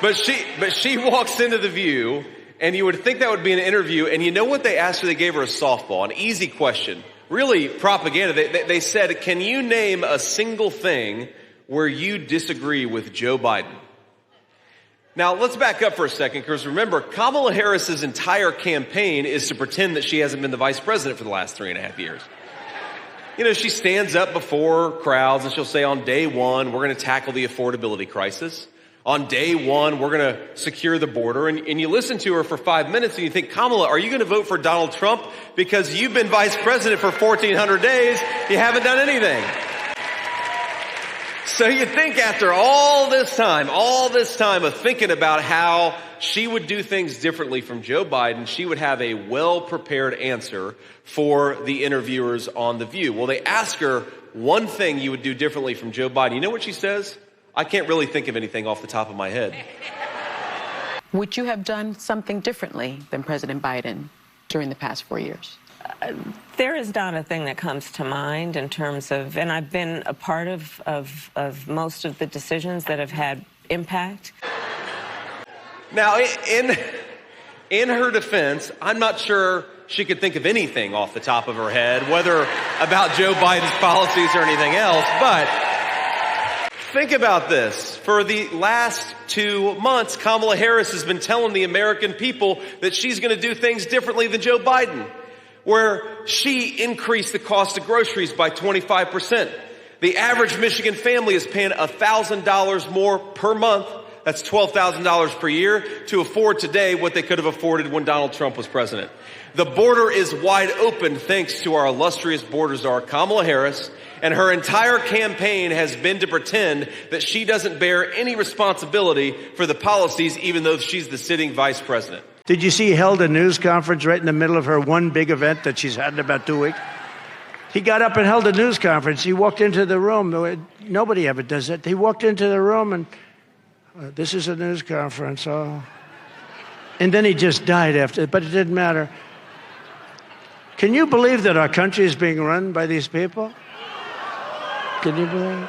But she walks into The View, and you would think that would be an interview, and you know what they asked her? They gave her a softball, an easy question. Really propaganda. They said, can you name a single thing where you disagree with Joe Biden? Now, let's back up for a second, because remember, Kamala Harris's entire campaign is to pretend that she hasn't been the vice president for the last 3.5 years. You know, she stands up before crowds and she'll say, on day one, we're going to tackle the affordability crisis. On day one, we're going to secure the border. And you listen to her for 5 minutes and you think, Kamala, are you going to vote for Donald Trump? Because you've been vice president for 1,400 days. You haven't done anything. So you think after all this time of thinking about how she would do things differently from Joe Biden, she would have a well-prepared answer for the interviewers on The View. Well, they ask her one thing you would do differently from Joe Biden. You know what she says? I can't really think of anything off the top of my head. Would you have done something differently than President Biden during the past 4 years? There is not a thing that comes to mind in terms of, and I've been a part of most of the decisions that have had impact. Now, in her defense, I'm not sure she could think of anything off the top of her head, whether about Joe Biden's policies or anything else, but think about this. For the last 2 months, Kamala Harris has been telling the American people that she's going to do things differently than Joe Biden, where she increased the cost of groceries by 25%. The average Michigan family is paying $1,000 more per month. That's $12,000 per year to afford today what they could have afforded when Donald Trump was president. The border is wide open thanks to our illustrious border czar, Kamala Harris, and her entire campaign has been to pretend that she doesn't bear any responsibility for the policies, even though she's the sitting vice president. Did you see he held a news conference right in the middle of her one big event that she's had in about 2 weeks? He got up and held a news conference. He walked into the room. Nobody ever does that. He walked into the room and, this is a news conference. Oh. And then he just died after, but it didn't matter. Can you believe that our country is being run by these people? Can you believe it?